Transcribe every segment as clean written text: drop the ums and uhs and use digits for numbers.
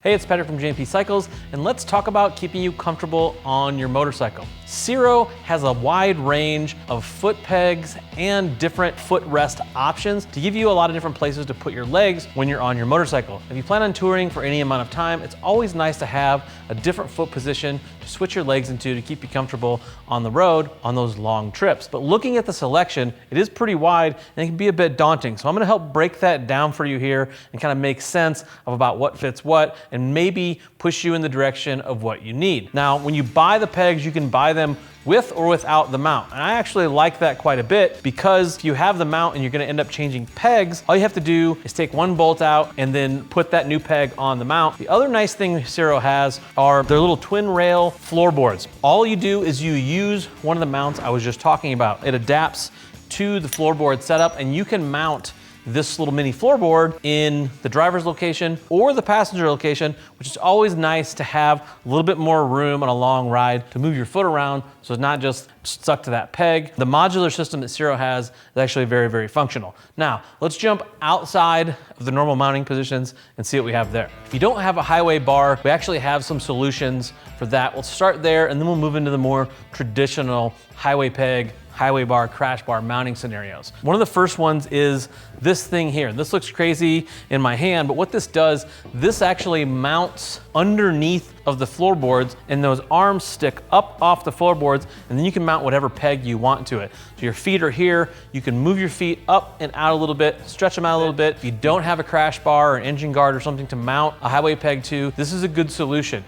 Hey, it's Patrick from JMP Cycles, and let's talk about keeping you comfortable on your motorcycle. CIRO has a wide range of foot pegs and different footrest options to give you a lot of different places to put your legs when you're on your motorcycle. If you plan on touring for any amount of time, it's always nice to have a different foot position to switch your legs into to keep you comfortable on the road on those long trips. But looking at the selection, it is pretty wide and it can be a bit daunting. So I'm gonna help break that down for you here and kind of make sense of about what fits what and maybe push you in the direction of what you need. Now, when you buy the pegs, you can buy them with or without the mount. And I actually like that quite a bit because if you have the mount and you're gonna end up changing pegs, all you have to do is take one bolt out and then put that new peg on the mount. The other nice thing CIRO has are their little twin rail floorboards. All you do is you use one of the mounts I was just talking about. It adapts to the floorboard setup and you can mount this little mini floorboard in the driver's location or the passenger location, which is always nice to have a little bit more room on a long ride to move your foot around so it's not just stuck to that peg. The modular system that CIRO has is actually very, very functional. Now, let's jump outside of the normal mounting positions and see what we have there. If you don't have a highway bar, we actually have some solutions for that. We'll start there and then we'll move into the more traditional highway peg, highway bar, crash bar mounting scenarios. One of the first ones is this thing here. This looks crazy in my hand, but what this does, this actually mounts underneath of the floorboards and those arms stick up off the floorboards and then you can mount whatever peg you want to it. So your feet are here, you can move your feet up and out a little bit, stretch them out a little bit. If you don't have a crash bar or an engine guard or something to mount a highway peg to, this is a good solution.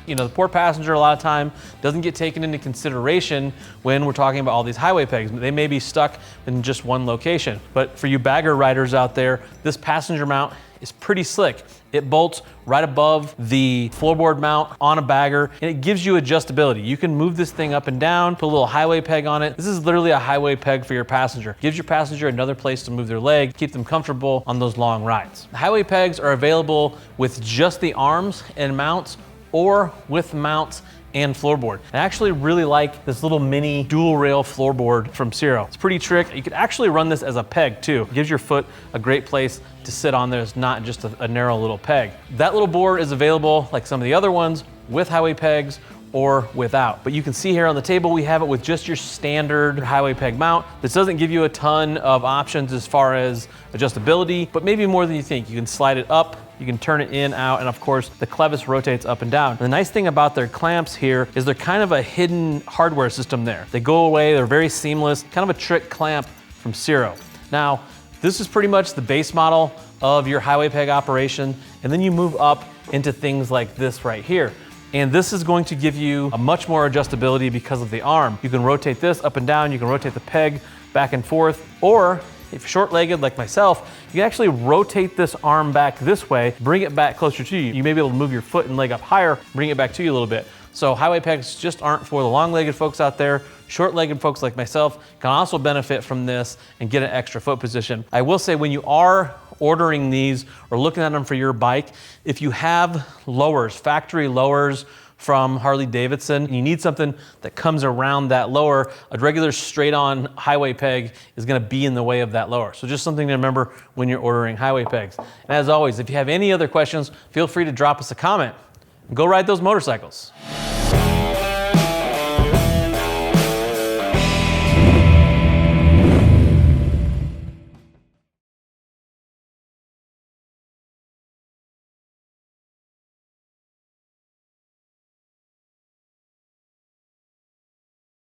You know, the poor passenger a lot of time doesn't get taken into consideration when we're talking about all these highway pegs. They may be stuck in just one location. But for you bagger riders out there, this passenger mount is pretty slick. It bolts right above the floorboard mount on a bagger, and it gives you adjustability. You can move this thing up and down, put a little highway peg on it. This is literally a highway peg for your passenger. Gives your passenger another place to move their leg, keep them comfortable on those long rides. The highway pegs are available with just the arms and mounts or with mounts and floorboard. I actually really like this little mini dual rail floorboard from CIRO. It's pretty trick. You could actually run this as a peg too. It gives your foot a great place to sit on there. It's not just a narrow little peg. That little board is available like some of the other ones with highway pegs or without. But you can see here on the table, we have it with just your standard highway peg mount. This doesn't give you a ton of options as far as adjustability, but maybe more than you think. You can slide it up, you can turn it in, out, and of course, the clevis rotates up and down. And the nice thing about their clamps here is they're kind of a hidden hardware system there. They go away, they're very seamless, kind of a trick clamp from CIRO. Now, this is pretty much the base model of your highway peg operation, and then you move up into things like this right here. And this is going to give you a much more adjustability because of the arm. You can rotate this up and down, you can rotate the peg back and forth, or if you're short-legged like myself, you can actually rotate this arm back this way, bring it back closer to you. You may be able to move your foot and leg up higher, bring it back to you a little bit. So highway pegs just aren't for the long-legged folks out there. Short-legged folks like myself can also benefit from this and get an extra foot position. I will say when you are ordering these or looking at them for your bike, if you have lowers, factory lowers from Harley Davidson, and you need something that comes around that lower, a regular straight-on highway peg is gonna be in the way of that lower. So just something to remember when you're ordering highway pegs. And as always, if you have any other questions, feel free to drop us a comment. Go ride those motorcycles.